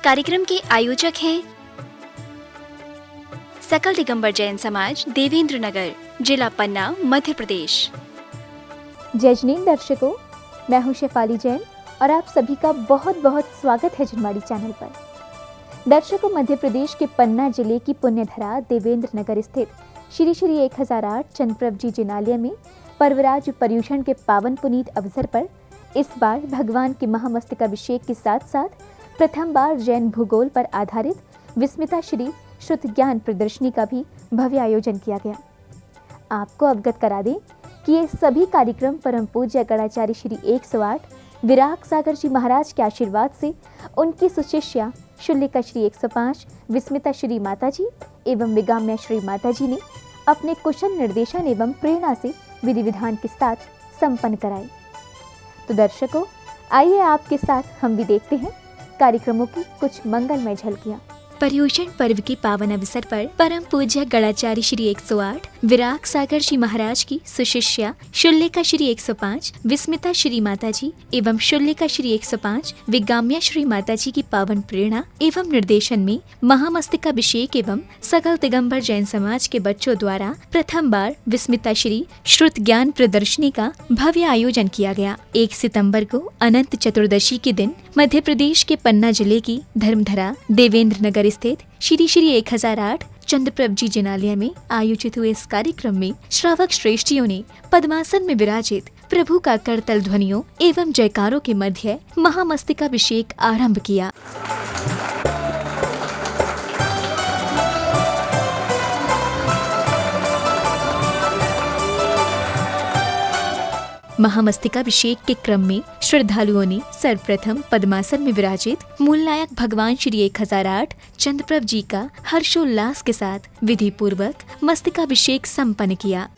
कार्यक्रम के आयोजक हैं सकल दिगंबर जैन समाज, देवेंद्र नगर, जिला पन्ना, मध्य प्रदेश। जय जिनेंद्र दर्शकों, मैं हूं शेफाली जैन और आप सभी का बहुत बहुत स्वागत है जनवाड़ी चैनल पर। दर्शकों, मध्य प्रदेश के पन्ना जिले की पुण्यधरा देवेंद्र नगर स्थित श्री श्री 1008 चंद्रप्रभ जी जिनालय में पर्वराज पर्युषण के पावन पुनीत अवसर पर इस बार भगवान के महामस्तकाभिषेक के साथ साथ प्रथम बार जैन भूगोल पर आधारित विस्मिता श्री श्रुत ज्ञान प्रदर्शनी का भी भव्य आयोजन किया गया। आपको अवगत करा दें कि ये सभी कार्यक्रम परम पूज्य गणाचार्य श्री 108 विराग सागर जी महाराज के आशीर्वाद से उनकी सुशिष्या शुल्लिका श्री 105 विस्मिता श्री माता जी एवं विगाम्या श्री माता जी ने अपने कुशल निर्देशन एवं प्रेरणा से विधि विधान के साथ संपन्न कराई। तो दर्शकों, आइए आपके साथ हम भी देखते हैं कार्यक्रमों की कुछ मंगलमय झलकियां। पर्युषण पर्व के पावन अवसर पर परम पूज्य गणाचार्य श्री 108 विराग सागर जी महाराज की सुशिष्या शुल्लिका श्री 105 विस्मिता श्री माता जी एवं शुल्लिका श्री 105 विगाम्या श्री माता जी की पावन प्रेरणा एवं निर्देशन में महामस्तकाभिषेक एवं सकल दिगंबर जैन समाज के बच्चों द्वारा प्रथम बार विस्मिता श्री श्रुत ज्ञान प्रदर्शनी का भव्य आयोजन किया गया। 1 सितंबर को अनंत चतुर्दशी के दिन मध्य प्रदेश के पन्ना जिले की धर्मधरा देवेंद्र नगर स्थित श्री श्री 1008 चंद्रप्रभ जी जिनालय में आयोजित हुए इस कार्यक्रम में श्रावक श्रेष्ठियों ने पद्मासन में विराजित प्रभु का करतल ध्वनियों एवं जयकारों के मध्य महामस्तकाभिषेक आरंभ किया। महामस्तकाभिषेक के क्रम में श्रद्धालुओं ने सर्वप्रथम पद्मासन में विराजित मूल नायक भगवान श्री 1008 चंद्रप्रभ जी का हर्षोल्लास के साथ विधि पूर्वक मस्तकाभिषेक संपन्न किया।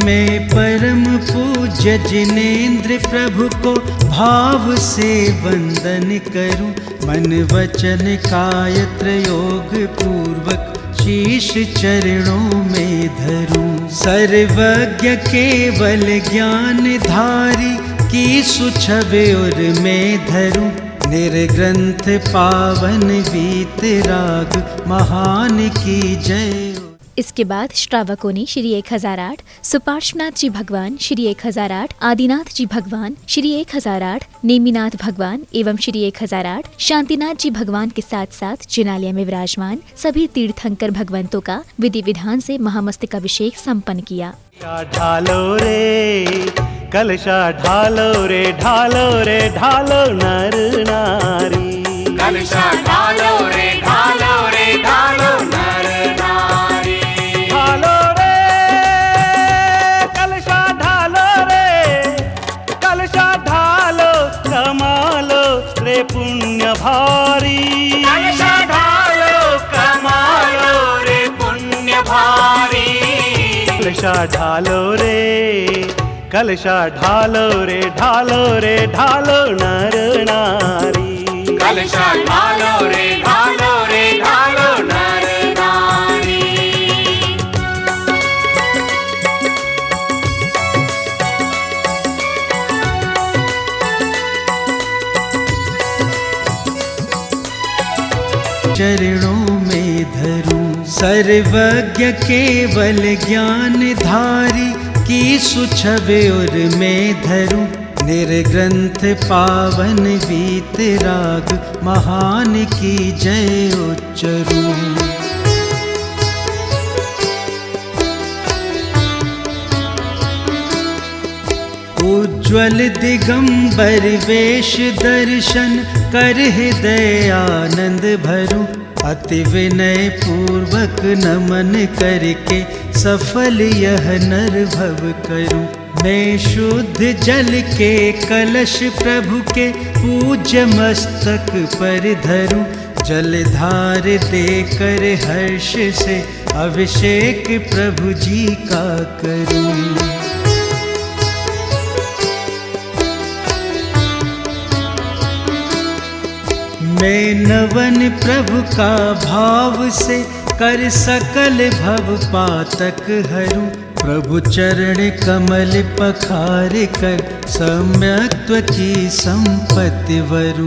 मैं परम पूज्य जिनेंद्र प्रभु को भाव से वंदन करूं, मन वचन काय त्रयोग पूर्वक शीश चरणों में धरूं। सर्वज्ञ केवल ज्ञान धारी की सुछवे और मैं धरूं, निर्ग्रंथ पावन वीतराग महान की जय। इसके बाद श्रावकों ने श्री 1008 सुपार्श्वनाथ जी भगवान, श्री 1008 आदिनाथ जी भगवान, श्री 1008 नेमिनाथ भगवान एवं श्री 1008 शांतिनाथ जी भगवान के साथ साथ जिनालय में विराजमान सभी तीर्थंकर भगवंतों का विधि विधान से महामस्तकाभिषेक संपन्न किया। ढालो रे कलशा, ढालो रे ढालो रे ढालो नर नारी, कलशा ढालो रे ढालो रे ढालो नर नारी, ढालो रे कलशा ढालो रे कलशा ढालो कमालो रे पुण्य भारी, कलशा ढालो कमालो रे पुण्य भारी, कलशा ढालो रे कलशा ढालो रे ढालो रे ढालो नर नारी, कलशा ढालो रे ढालो रे ढालो नर नारी। चरणों में धरूं, सर्वज्ञ केवल ज्ञान धारी की सुछवे और मैं धरूं, निर्ग्रंथ पावन वीतराग महान की जय उच्चरूं। उज्ज्वल दिगंबर वेश दर्शन कर हृदय आनंद भरूं, अति विनय पूर्वक नमन करके सफल यह नर भव करूं। मैं शुद्ध जल के कलश प्रभु के पूज्य मस्तक पर धरूं, जलधार देकर हर्ष से अभिषेक प्रभु जी का करूं। मैं नवन प्रभु का भाव से कर सकल भव पातक हरू। प्रभु चरण कमल पखार कर सम्यक्त्व की संपत्ति वरु।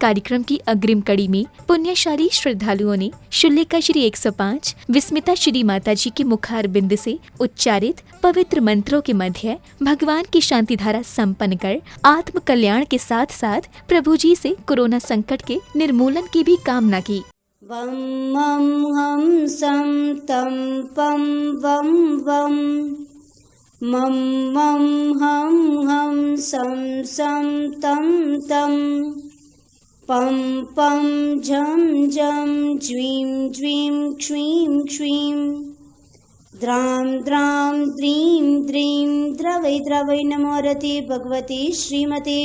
कार्यक्रम की अग्रिम कड़ी में पुण्यशाली श्रद्धालुओं ने शुल्लिका श्री 105 विस्मिता श्री माताजी के मुखार बिंद से उच्चारित पवित्र मंत्रों के मध्य भगवान की शांति धारा संपन्न कर आत्म कल्याण के साथ साथ प्रभु जी से कोरोना संकट के निर्मूलन की भी कामना की। वम मम हम सम तम पम वम वम मम मम हम सम तम तम पम पम झम झम ज्वीं ज्वीं क्ष्वीं क्ष्वीं द्रां द्रां द्रीं द्रीं द्रवै द्रवै नमो रति भगवती श्रीमते।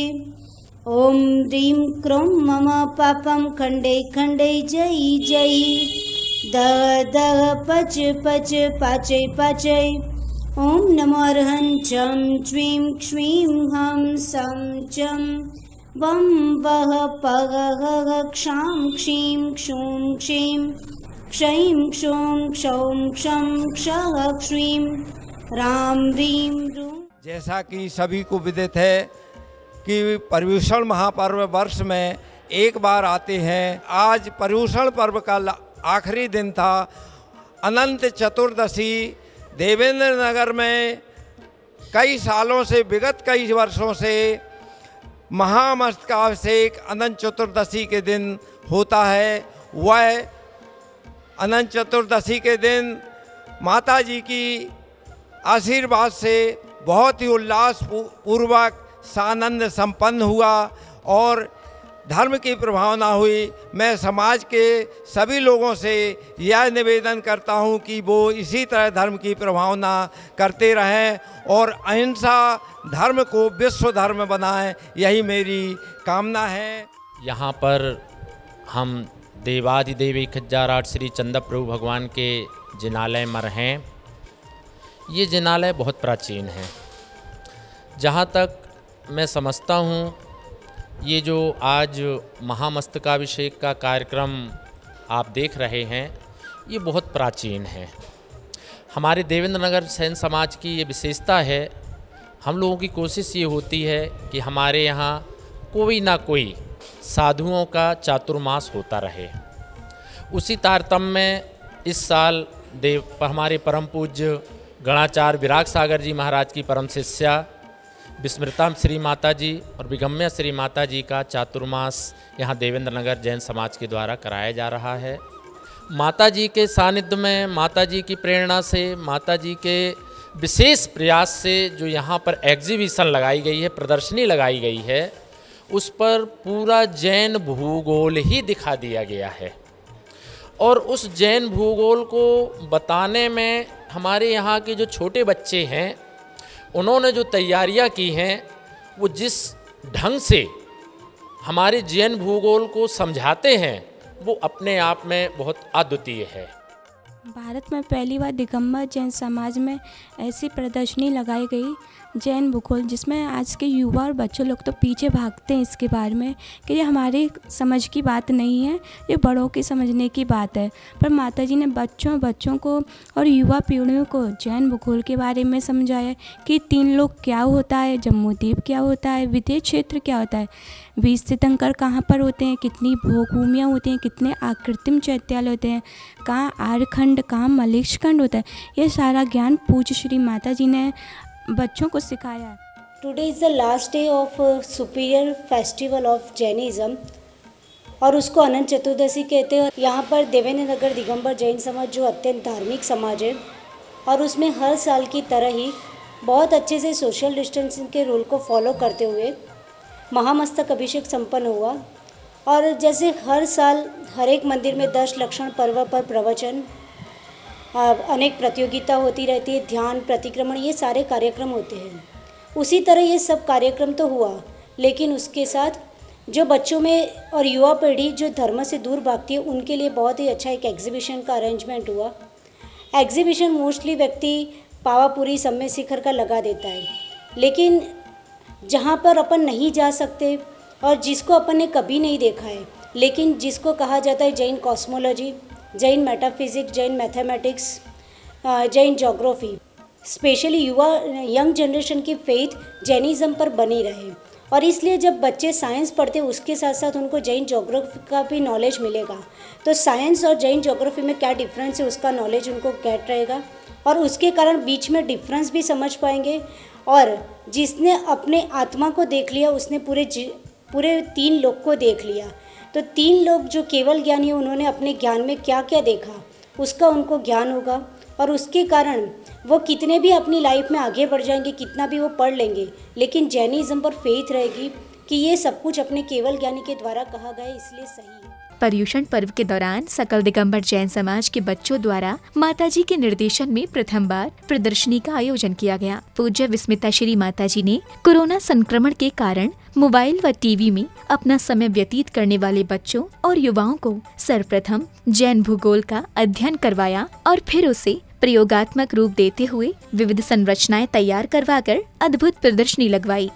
ओम ह्रीं क्रों मम पापं खण्डे खण्डे जयी जयी दह दह पच पच पाचय पाचय। ओम नमो अर्हं चं ज्वीं क्ष्वीं हं सं चं वं वः पग ह क्षां क्षीं क्षूं क्षीं क्षैं क्षूं क्षौं क्षं क्षः क्षीं रां ह्रीं रूं। जैसा कि सभी को विदित है कि पर्युषण महापर्व वर्ष में एक बार आते हैं। आज पर्युषण पर्व का आखिरी दिन था। अनंत चतुर्दशी देवेंद्र नगर में कई सालों से, विगत कई वर्षों से महामस्तकाभिषेक अनंत चतुर्दशी के दिन होता है। वह अनंत चतुर्दशी के दिन माता जी की आशीर्वाद से बहुत ही उल्लास पूर्वक सानंद संपन्न हुआ और धर्म की प्रभावना हुई। मैं समाज के सभी लोगों से यह निवेदन करता हूं कि वो इसी तरह धर्म की प्रभावना करते रहें और अहिंसा धर्म को विश्व धर्म बनाएं, यही मेरी कामना है। यहाँ पर हम देवाधिदेव 1008 श्री चंदा प्रभु भगवान के जिनालय में हैं। ये जिनालय बहुत प्राचीन है। जहाँ तक मैं समझता हूँ, ये जो आज महामस्तकाभिषेक का कार्यक्रम आप देख रहे हैं, ये बहुत प्राचीन है। हमारे देवेंद्र नगर सैन समाज की ये विशेषता है। हम लोगों की कोशिश ये होती है कि हमारे यहाँ कोई ना कोई साधुओं का चातुर्मास होता रहे। उसी तारतम्य में इस साल हमारे परम पूज्य गणाचार्य विराग सागर जी महाराज की परम शिष्या विस्मृता श्री माता जी और विगम्या श्री माता जी का चातुर्मास यहाँ देवेंद्र नगर जैन समाज के द्वारा कराया जा रहा है। माता जी के सानिध्य में, माता जी की प्रेरणा से, माता जी के विशेष प्रयास से जो यहाँ पर एग्जीबिशन लगाई गई है, प्रदर्शनी लगाई गई है, उस पर पूरा जैन भूगोल ही दिखा दिया गया है। और उस जैन भूगोल को बताने में हमारे यहाँ के जो छोटे बच्चे हैं, उन्होंने जो तैयारियां की हैं, वो जिस ढंग से हमारे जैन भूगोल को समझाते हैं, वो अपने आप में बहुत अद्वितीय है। भारत में पहली बार दिगंबर जैन समाज में ऐसी प्रदर्शनी लगाई गई जैन भूगोल, जिसमें आज के युवा और बच्चे लोग तो पीछे भागते हैं इसके बारे में कि ये हमारी समझ की बात नहीं है, ये बड़ों की समझने की बात है। पर माताजी ने बच्चों को और युवा पीढ़ियों को जैन भूगोल के बारे में समझाया कि 3 लोग क्या होता है, जम्मूद्वीप क्या होता है, विदेश क्षेत्र क्या होता है, 20 तीर्थंकर कहाँ पर होते हैं, कितनी भूमियाँ होती हैं, कितने आकृतिम चैत्यालय होते हैं, कहाँ आर्यखंड, कहाँ मलेक्षखंड होता है। ये सारा ज्ञान पूज्य श्री माता जी ने बच्चों को सिखाया। Today is the last day of superior festival of Jainism और उसको अनंत चतुर्दशी कहते हैं। यहाँ पर देवेंद्र नगर दिगंबर जैन समाज जो अत्यंत धार्मिक समाज है और उसमें हर साल की तरह ही बहुत अच्छे से सोशल डिस्टेंसिंग के रूल को फॉलो करते हुए महामस्तक अभिषेक संपन्न हुआ। और जैसे हर साल हर एक मंदिर में 10 लक्षण पर्व पर प्रवचन, अनेक प्रतियोगिता होती रहती है, ध्यान, प्रतिक्रमण, ये सारे कार्यक्रम होते हैं। उसी तरह ये सब कार्यक्रम तो हुआ, लेकिन उसके साथ जो बच्चों में और युवा पीढ़ी जो धर्म से दूर भागती है, उनके लिए बहुत ही अच्छा एक एग्जीबिशन का अरेंजमेंट हुआ। एग्जीबिशन मोस्टली व्यक्ति पावापुरी सम्य शिखर का लगा देता है, लेकिन जहाँ पर अपन नहीं जा सकते और जिसको अपन ने कभी नहीं देखा है, लेकिन जिसको कहा जाता है Jain cosmology, Jain metaphysics, Jain mathematics, Jain geography, specially युवा यंग जनरेशन की फेथ जैनिज़्म पर बनी रहे। और इसलिए जब बच्चे साइंस पढ़ते उसके साथ साथ उनको जैन ज्योग्राफी का भी नॉलेज मिलेगा, तो साइंस और जैन ज्योग्राफी में क्या डिफरेंस है उसका नॉलेज उनको गेट रहेगा और उसके कारण बीच में डिफरेंस भी समझ पाएंगे। और जिसने अपने आत्मा को देख लिया उसने पूरे 3 लोक को देख लिया। तो 3 लोग जो केवल ज्ञानी है उन्होंने अपने ज्ञान में क्या क्या देखा उसका उनको ज्ञान होगा और उसके कारण वो कितने भी अपनी लाइफ में आगे बढ़ जाएंगे, कितना भी वो पढ़ लेंगे, लेकिन जैनिज़्म पर फेथ रहेगी कि ये सब कुछ अपने केवल ज्ञानी के द्वारा कहा गया है, इसलिए सही है। पर्युषण पर्व के दौरान सकल दिगंबर जैन समाज के बच्चों द्वारा माताजी के निर्देशन में प्रथम बार प्रदर्शनी का आयोजन किया गया। पूज्य विस्मिता श्री माताजी ने कोरोना संक्रमण के कारण मोबाइल व टीवी में अपना समय व्यतीत करने वाले बच्चों और युवाओं को सर्वप्रथम जैन भूगोल का अध्ययन करवाया और फिर उसे प्रयोगात्मक रूप देते हुए विविध संरचनाएं तैयार करवाकर अद्भुत प्रदर्शनी लगवाई।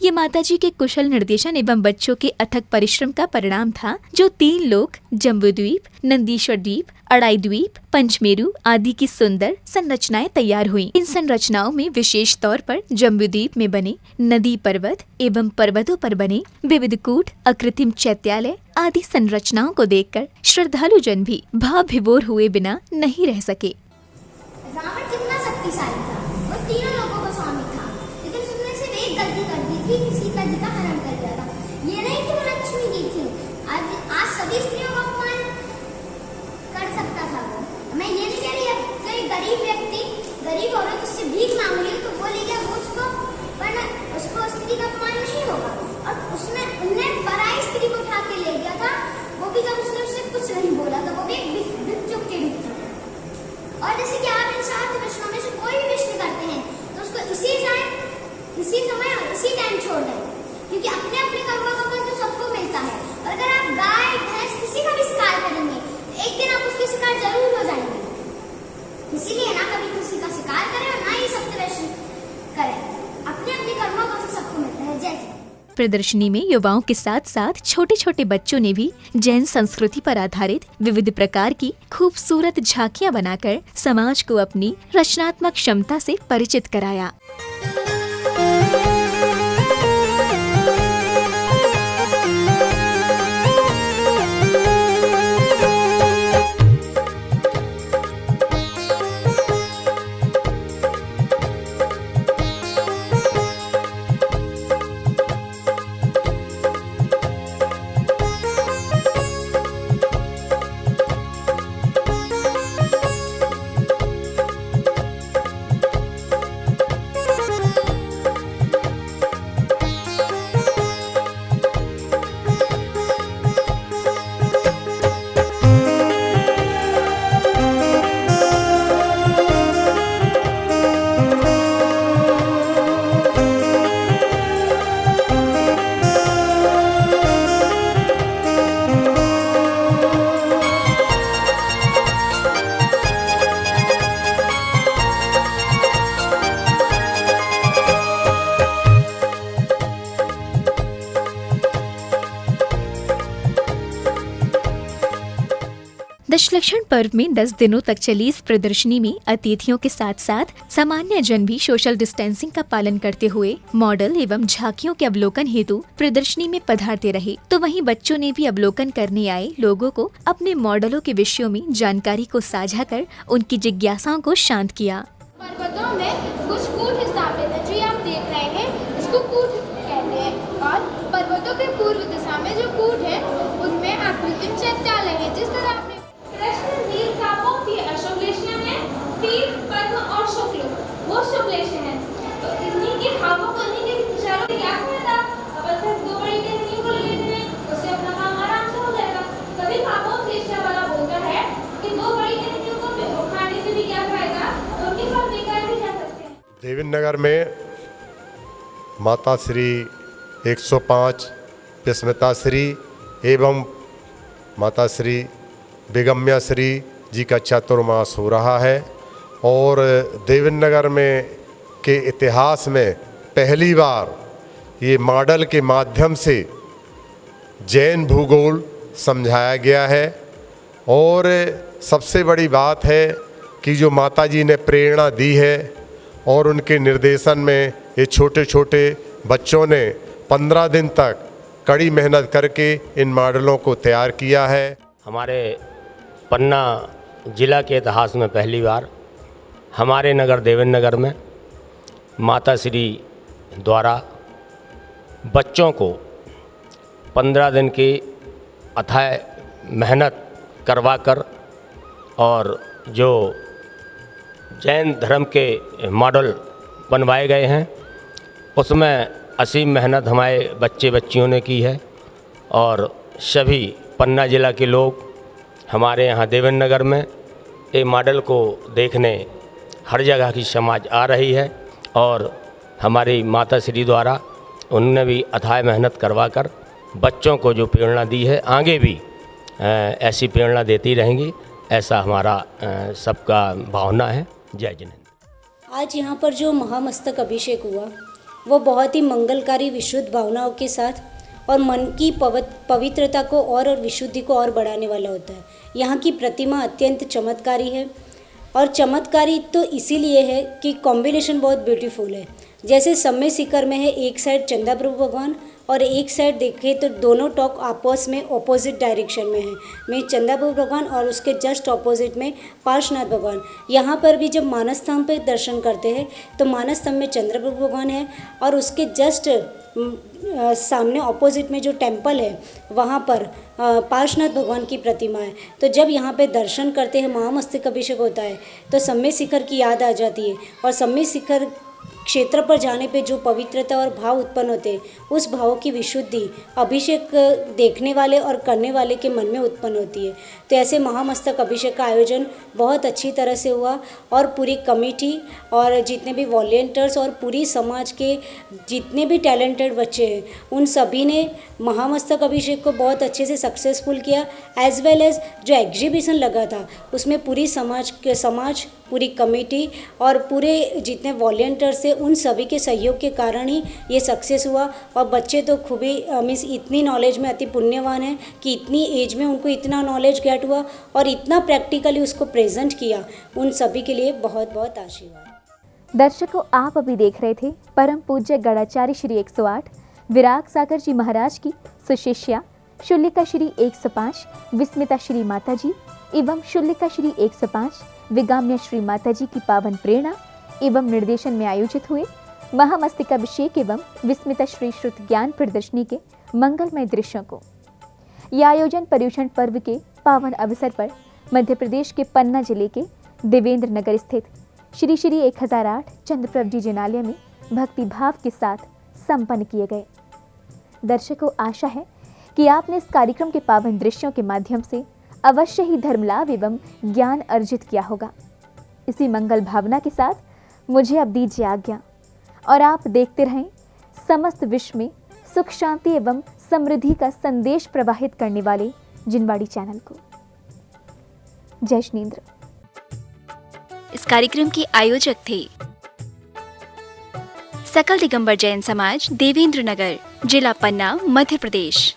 ये माताजी के कुशल निर्देशन एवं बच्चों के अथक परिश्रम का परिणाम था, जो 3 लोक जम्बूद्वीप, नंदीश्वर द्वीप, अड़ाई द्वीप, पंचमेरु आदि की सुंदर संरचनाएं तैयार हुई। इन संरचनाओं में विशेष तौर पर जम्बूद्वीप में बने नदी पर्वत एवं पर्वतों पर बने विविध कूट, अकृत्रिम चैत्यालय आदि संरचनाओं को देखकर श्रद्धालु जन भी भाव विभोर हुए बिना नहीं रह सके। रावण कितना शक्तिशाली था, वो 3 लोगों का स्वामी था, लेकिन उसने सिर्फ एक गलती कर दी थी कि सीता जी का हरण कर दिया था। ये नहीं कि वो लक्ष्मी जी थी, आज सभी स्त्रियों का अपमान कर सकता था वो। मैं ये नहीं कह रही कोई गरीब व्यक्ति, गरीब औरत उससे भीख मांग रही तो बोलेगा वो उसको स्त्री का अपमान नहीं होगा। और उनने पराई स्त्री को उठा के ले गया था, वो भी जब उसने उससे कुछ नहीं बोला था, वो भी एक भिक्षुक के रूप में। और जैसे कि आप इन 7 विष्णु में से कोई भी विष्णु करते हैं तो उसको इसी समय और इसी टाइम छोड़ दें, क्योंकि अपने अपने कर्मों का फल तो सबको मिलता है। और अगर आप गाय भैंस किसी का भी शिकार करेंगे तो एक दिन आप उसके शिकार जरूर हो जाएंगे। इसीलिए ना कभी किसी का शिकार करें और ना ही सप्तऋषि करें, अपने अपने कर्मों का फल सबको मिलता है। जय जय। प्रदर्शनी में युवाओं के साथ साथ छोटे छोटे बच्चों ने भी जैन संस्कृति पर आधारित विविध प्रकार की खूबसूरत झांकियां बनाकर समाज को अपनी रचनात्मक क्षमता से परिचित कराया। दशलक्षण पर्व में 10 दिनों तक चली इस प्रदर्शनी में अतिथियों के साथ साथ सामान्य जन भी सोशल डिस्टेंसिंग का पालन करते हुए मॉडल एवं झांकियों के अवलोकन हेतु प्रदर्शनी में पधारते रहे। तो वहीं बच्चों ने भी अवलोकन करने आए लोगों को अपने मॉडलों के विषयों में जानकारी को साझा कर उनकी जिज्ञासाओं को शांत किया। पर्वतों में कुछ कूट स्थापित है, जो आप देख रहे हैं इसको कूट कहते हैं। और पर्वतों के पूर्व दिशा में जो कूट है उनमें आकृतिम चैत्यालय है। जिस तरह आपने कृष्ण नील कापों की अशुक्लेशन है, तीर पद्म और शुक्ल वो शुक्लेशन है। तो इन्हीं के खापों को इन्हीं के इशारों में क्या किया था, अब तक 2 बड़ी टहनियों को ले लेते हैं, उससे अपना काम आराम से हो जाएगा। कभी खापों से इशारा वाला बोलता है कि 2 बड़ी टहनियों को उठाने से भी क्या फायदा, उनके पास बेकार भी जा सकते हैं। देवेंद्र नगर में माता श्री 105 विस्मिता श्री एवं माता श्री बेगम्या श्री जी का चातुर्मास हो रहा है और देवेंद्र नगर में के इतिहास में पहली बार ये मॉडल के माध्यम से जैन भूगोल समझाया गया है। और सबसे बड़ी बात है कि जो माता जी ने प्रेरणा दी है और उनके निर्देशन में ये छोटे छोटे बच्चों ने 15 दिन तक कड़ी मेहनत करके इन मॉडलों को तैयार किया है। हमारे पन्ना जिला के इतिहास में पहली बार हमारे नगर देवेंद्र नगर में माता श्री द्वारा बच्चों को 15 दिन की अथाह मेहनत करवाकर और जो जैन धर्म के मॉडल बनवाए गए हैं उसमें असीम मेहनत हमारे बच्चे बच्चियों ने की है और सभी पन्ना जिला के लोग हमारे यहाँ देवेंद्र नगर में ये मॉडल को देखने हर जगह की समाज आ रही है और हमारी माता श्री द्वारा उन्होंने भी अथाह मेहनत करवाकर बच्चों को जो प्रेरणा दी है आगे भी ऐसी प्रेरणा देती रहेंगी, ऐसा हमारा सबका भावना है। जय जिनेंद्र। आज यहाँ पर जो महामस्तक अभिषेक हुआ वो बहुत ही मंगलकारी विशुद्ध भावनाओं के साथ और मन की पवित्रता को और विशुद्धि को और बढ़ाने वाला होता है। यहाँ की प्रतिमा अत्यंत चमत्कारी है और चमत्कारी तो इसीलिए है कि कॉम्बिनेशन बहुत ब्यूटीफुल है। जैसे समय शिखर में है, एक साइड चंदा प्रभु भगवान और एक साइड देखें तो दोनों टॉक आपस में ऑपोजिट डायरेक्शन में है, में चंदा प्रभु भगवान और उसके जस्ट ऑपोजिट में पार्श्वनाथ भगवान। यहाँ पर भी जब मानस स्तंभ पे दर्शन करते हैं तो मानस स्तंभ में चंद्र प्रभु भगवान है और उसके जस्ट सामने ऑपोजिट में जो टेम्पल है वहाँ पर पार्श्वनाथ भगवान की प्रतिमा है। तो जब यहाँ पे दर्शन करते हैं, महामस्तक अभिषेक होता है तो समय शिखर की याद आ जाती है और समय शिखर क्षेत्र पर जाने पे जो पवित्रता और भाव उत्पन्न होते हैं उस भाव की विशुद्धि अभिषेक देखने वाले और करने वाले के मन में उत्पन्न होती है। तो ऐसे महामस्तक अभिषेक का आयोजन बहुत अच्छी तरह से हुआ और पूरी कमेटी और जितने भी वॉलंटियर्स और पूरी समाज के जितने भी टैलेंटेड बच्चे हैं उन सभी ने महामस्तक अभिषेक को बहुत अच्छे से सक्सेसफुल किया। एज वेल एज जो एग्जीबिशन लगा था उसमें पूरी समाज पूरी कमेटी और पूरे जितने वॉलंटियर्स थे उन सभी के सहयोग के कारण ही ये सक्सेस हुआ। और बच्चे तो खूब ही मीन्स इतनी नॉलेज में अति पुण्यवान है कि इतनी एज में उनको इतना नॉलेज गेट हुआ और इतना प्रैक्टिकली उसको प्रेजेंट किया। उन सभी के लिए बहुत बहुत आशीर्वाद। दर्शकों, आप अभी देख रहे थे परम पूज्य गणाचार्य श्री 108 विराग सागर जी महाराज की सुशिष्या शुल्लिका श्री 105 विस्मिता श्री माता जी एवं शुल्लिका श्री 105 विगाम्य श्री माता जी की पावन प्रेरणा एवं निर्देशन में आयोजित हुए महामस्तकाभिषेक एवं विस्मिता श्री श्रुत ज्ञान प्रदर्शनी के मंगलमय दृश्यों को। यह आयोजन पर्युषण पर्व के पावन अवसर पर मध्य प्रदेश के पन्ना जिले के देवेंद्र नगर स्थित श्री श्री 1008 चंद्रप्रभ जी जिनालय में भक्ति भाव के साथ संपन्न किए गए। दर्शकों, आशा है कि आपने इस कार्यक्रम के पावन दृश्यों के माध्यम से अवश्य ही धर्म लाभ एवं ज्ञान अर्जित किया होगा। इसी मंगल भावना के साथ मुझे अब दीजिए आज्ञा और आप देखते रहें समस्त विश्व में सुख शांति एवं समृद्धि का संदेश प्रवाहित करने वाले जिनवाड़ी चैनल को। जय जिनेंद्र। इस कार्यक्रम के आयोजक थे सकल दिगंबर जैन समाज, देवेंद्र नगर, जिला पन्ना, मध्य प्रदेश।